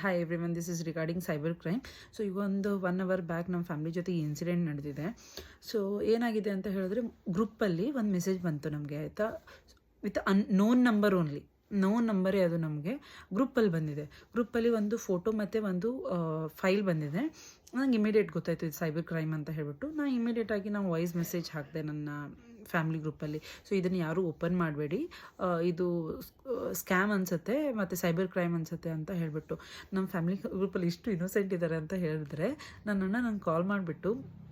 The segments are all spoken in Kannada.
Hi everyone, this is regarding cyber crime. So ಈಗ ಒಂದು 1 ಅವರ್ ಬ್ಯಾಕ್ ನಮ್ಮ ಫ್ಯಾಮಿಲಿ ಜೊತೆ ಇನ್ಸಿಡೆಂಟ್ ನಡೆದಿದೆ. ಸೊ ಏನಾಗಿದೆ ಅಂತ ಹೇಳಿದ್ರೆ, ಗ್ರೂಪಲ್ಲಿ ಒಂದು ಮೆಸೇಜ್ ಬಂತು ನಮಗೆ, ಆಯಿತಾ, with known number only. Known ನಂಬರೇ ಅದು ನಮಗೆ ಗ್ರೂಪಲ್ಲಿ ಬಂದಿದೆ. ಗ್ರೂಪಲ್ಲಿ ಒಂದು ಫೋಟೋ ಮತ್ತು ಒಂದು ಫೈಲ್ ಬಂದಿದೆ. ನಂಗೆ ಇಮಿಡಿಯೇಟ್ ಗೊತ್ತಾಯಿತು ಇದು ಸೈಬರ್ ಕ್ರೈಮ್ ಅಂತ ಹೇಳ್ಬಿಟ್ಟು ನಾನು ಇಮಿಡಿಯೇಟಾಗಿ ವಾಯ್ಸ್ ಮೆಸೇಜ್ ಹಾಕಿದೆ ನನ್ನ ಫ್ಯಾಮಿಲಿ ಗ್ರೂಪಲ್ಲಿ. ಸೊ ಇದನ್ನು ಯಾರೂ ಓಪನ್ ಮಾಡಬೇಡಿ, ಇದು ಸ್ಕ್ಯಾಮ್ ಅನಿಸುತ್ತೆ ಮತ್ತು ಸೈಬರ್ ಕ್ರೈಮ್ ಅನಿಸುತ್ತೆ ಅಂತ ಹೇಳಿಬಿಟ್ಟು. ನಮ್ಮ ಫ್ಯಾಮಿಲಿ ಗ್ರೂಪಲ್ಲಿ ಇಷ್ಟು ಇನ್ನೋಸೆಂಟ್ ಇದ್ದಾರೆ ಅಂತ ಹೇಳಿದ್ರೆ, ನನ್ನ ಅಣ್ಣ ನಂಗೆ ಕಾಲ್ ಮಾಡಿಬಿಟ್ಟು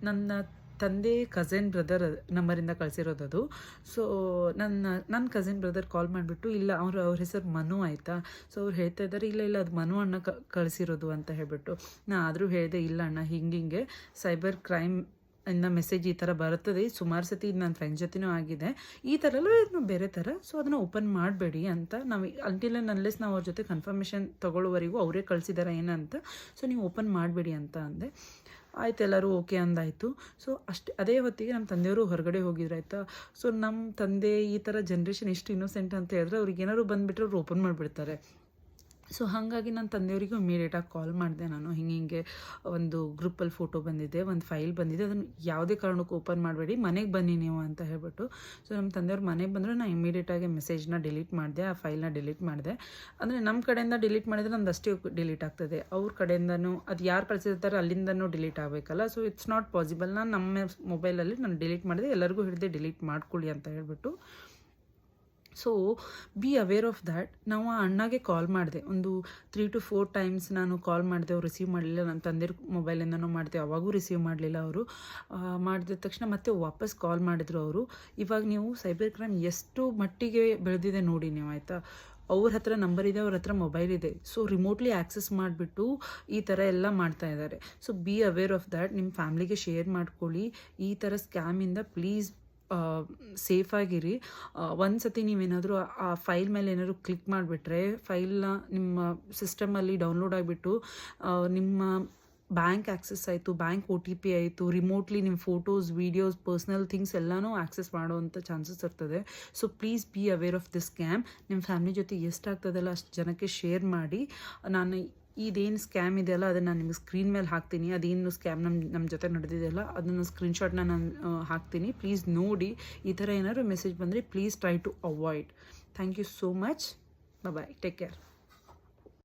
ನನ್ನ ತಂದೆ ಕಝಿನ್ ಬ್ರದರ್ ನಂಬರಿಂದ ಕಳಿಸಿರೋದದು. ಸೊ ನನ್ನ ಕಝಿನ್ ಬ್ರದರ್ ಕಾಲ್ ಮಾಡಿಬಿಟ್ಟು, ಇಲ್ಲ ಅವ್ರ ಹೆಸರು ಮನು, ಆಯಿತಾ. ಸೊ ಅವ್ರು ಹೇಳ್ತಾ ಇದ್ದಾರೆ, ಇಲ್ಲ ಅದು ಮನು ಅಣ್ಣ ಕಳಿಸಿರೋದು ಅಂತ ಹೇಳ್ಬಿಟ್ಟು. ನಾ ಆದರೂ ಹೇಳಿದೆ, ಇಲ್ಲ ಅಣ್ಣ, ಹಿಂಗೆ ಸೈಬರ್ ಕ್ರೈಮ್ ಇಂದ ಮೆಸೇಜ್ ಈ ಥರ ಬರುತ್ತದೆ. ಸುಮಾರು ಸತಿ ಇದು ನನ್ನ ಫ್ರೆಂಡ್ ಜೊತೆನೂ ಆಗಿದೆ. ಈ ಥರ ಎಲ್ಲ ಇದನ್ನು ಬೇರೆ ಥರ. ಸೊ ಅದನ್ನು ಓಪನ್ ಮಾಡಬೇಡಿ ಅಂತ ನಾವು ಅಂಟಿಲ್ ಆ್ಯಂಡ್ ಅನ್ಲೆಸ್ ನಾವು ಅವ್ರ ಜೊತೆ ಕನ್ಫರ್ಮೇಷನ್ ತೊಗೊಳ್ಳೋವರೆಗೂ ಅವರೇ ಕಳಿಸಿದಾರೆ ಏನಂತ. ಸೊ ನೀವು ಓಪನ್ ಮಾಡಬೇಡಿ ಅಂತ ಅಂದೆ. ಆಯ್ತು, ಎಲ್ಲರೂ ಓಕೆ ಅಂದಾಯಿತು. ಸೊ ಅದೇ ಹೊತ್ತಿಗೆ ನಮ್ಮ ತಂದೆಯವರು ಹೊರಗಡೆ ಹೋಗಿದ್ರು, ಆಯಿತಾ. ಸೊ ನಮ್ಮ ತಂದೆ ಈ ಥರ ಜನ್ರೇಷನ್ ಎಷ್ಟು ಇನ್ನೋಸೆಂಟ್ ಅಂತ ಹೇಳಿದ್ರೆ, ಅವ್ರಿಗೆ ಏನಾದ್ರು ಬಂದುಬಿಟ್ರೆ ಅವ್ರು ಓಪನ್ ಮಾಡಿಬಿಡ್ತಾರೆ. ಸೊ ಹಾಗಾಗಿ ನನ್ನ ತಂದೆಯವರಿಗೂ ಇಮಿಡಿಯೇಟಾಗಿ ಕಾಲ್ ಮಾಡಿದೆ ನಾನು. ಹಿಂಗೆ ಒಂದು ಗ್ರೂಪಲ್ಲಿ ಫೋಟೋ ಬಂದಿದೆ, ಒಂದು ಫೈಲ್ ಬಂದಿದೆ, ಅದನ್ನು ಯಾವುದೇ ಕಾರಣಕ್ಕೂ ಓಪನ್ ಮಾಡಬೇಡಿ, ಮನೆಗೆ ಬನ್ನಿ ನೀವು ಅಂತ ಹೇಳ್ಬಿಟ್ಟು. ಸೊ ನಮ್ಮ ತಂದೆಯವ್ರು ಮನೆಗೆ ಬಂದರೆ ನಾನು ಇಮಿಡಿಯೇಟಾಗಿ ಮೆಸೇಜ್ನ ಡಿಲೀಟ್ ಮಾಡಿದೆ, ಆ ಫೈಲ್ನ ಡಿಲೀಟ್ ಮಾಡಿದೆ. ಅಂದರೆ ನಮ್ಮ ಕಡೆಯಿಂದ ಡಿಲೀಟ್ ಮಾಡಿದರೆ ನಮ್ದು ಅಷ್ಟೇ ಡಿಲೀಟ್ ಆಗ್ತದೆ, ಅವ್ರ ಕಡೆಯಿಂದನೂ ಅದು ಯಾರು ಕಳಿಸಿರ್ತಾರೆ ಅಲ್ಲಿಂದನೂ ಡಿಲೀಟ್ ಆಗಬೇಕಲ್ಲ. So it's not possible. ನಾನು ನಮ್ಮ ಮೊಬೈಲಲ್ಲಿ ನಾನು ಡಿಲೀಟ್ ಮಾಡಿದೆ, ಎಲ್ಲರಿಗೂ ಹಿಡಿದೆ ಡಿಲೀಟ್ ಮಾಡ್ಕೊಳ್ಳಿ ಅಂತ ಹೇಳ್ಬಿಟ್ಟು. So be aware of that. ನಾವು ಆ ಅಣ್ಣಗೆ ಕಾಲ್ ಮಾಡಿದೆ, ಒಂದು 3 to 4 ಟೈಮ್ಸ್ ನಾನು ಕಾಲ್ ಮಾಡಿದೆ, ಅವ್ರು ರಿಸೀವ್ ಮಾಡಲಿಲ್ಲ. ನನ್ನ ತಂದೆ ಮೊಬೈಲಿಂದನೂ ಮಾಡಿದೆ, ಅವಾಗೂ ರಿಸೀವ್ ಮಾಡಲಿಲ್ಲ ಅವರು. ಮಾಡಿದ ತಕ್ಷಣ ಮತ್ತೆ ವಾಪಸ್ ಕಾಲ್ ಮಾಡಿದ್ರು ಅವರು. ಇವಾಗ ನೀವು ಸೈಬರ್ ಕ್ರೈಮ್ ಎಷ್ಟು ಮಟ್ಟಿಗೆ ಬೆಳೆದಿದೆ ನೋಡಿ ನೀವು, ಆಯಿತಾ. ಅವ್ರ ಹತ್ರ ನಂಬರ್ ಇದೆ, ಅವ್ರ ಹತ್ರ ಮೊಬೈಲ್ ಇದೆ. ಸೊ ರಿಮೋಟ್ಲಿ ಆ್ಯಕ್ಸೆಸ್ ಮಾಡಿಬಿಟ್ಟು ಈ ಥರ ಎಲ್ಲ ಮಾಡ್ತಾ ಇದ್ದಾರೆ. So be aware of that. ನಿಮ್ಮ ಫ್ಯಾಮ್ಲಿಗೆ ಶೇರ್ ಮಾಡ್ಕೊಳ್ಳಿ. ಈ ಥರ ಸ್ಕ್ಯಾಮಿಂದ ಪ್ಲೀಸ್ ಸೇಫಾಗಿರಿ. ಒಂದು ಸತಿ ನೀವೇನಾದರೂ ಆ ಫೈಲ್ ಮೇಲೆ ಏನಾದರೂ ಕ್ಲಿಕ್ ಮಾಡಿಬಿಟ್ರೆ, ಫೈಲ್ನ ನಿಮ್ಮ ಸಿಸ್ಟಮಲ್ಲಿ ಡೌನ್ಲೋಡ್ ಆಗಿಬಿಟ್ಟು ನಿಮ್ಮ ಬ್ಯಾಂಕ್ ಆ್ಯಕ್ಸೆಸ್ ಆಯಿತು, ಬ್ಯಾಂಕ್ OTP ಆಯಿತು, ರಿಮೋಟ್ಲಿ ನಿಮ್ಮ ಫೋಟೋಸ್, ವೀಡಿಯೋಸ್, ಪರ್ಸ್ನಲ್ ಥಿಂಗ್ಸ್ ಎಲ್ಲನೂ ಆ್ಯಕ್ಸೆಸ್ ಮಾಡೋವಂಥ ಚಾನ್ಸಸ್ ಇರ್ತದೆ. So please be aware of this scam. ನಿಮ್ಮ ಫ್ಯಾಮಿಲಿ ಜೊತೆ ಎಷ್ಟಾಗ್ತದಲ್ಲ ಅಷ್ಟು ಜನಕ್ಕೆ ಶೇರ್ ಮಾಡಿ. ನಾನು ಇದೇನು ಸ್ಕ್ಯಾಮ್ ಇದೆಯಲ್ಲ ಅದನ್ನು ನಾನು ನಿಮಗೆ ಸ್ಕ್ರೀನ್ ಮೇಲೆ ಹಾಕ್ತೀನಿ. ಅದೇನು ಸ್ಕ್ಯಾಮ್ ನಮ್ಮ ಜೊತೆ ನಡೆದಿದೆಯಲ್ಲ ಅದನ್ನು ಸ್ಕ್ರೀನ್ಶಾಟ್ನ ನಾನು ಹಾಕ್ತೀನಿ. ಪ್ಲೀಸ್ ನೋಡಿ. ಈ ಥರ ಏನಾದ್ರು ಮೆಸೇಜ್ ಬಂದರೆ please try to avoid. Thank you so much. Bye, take care.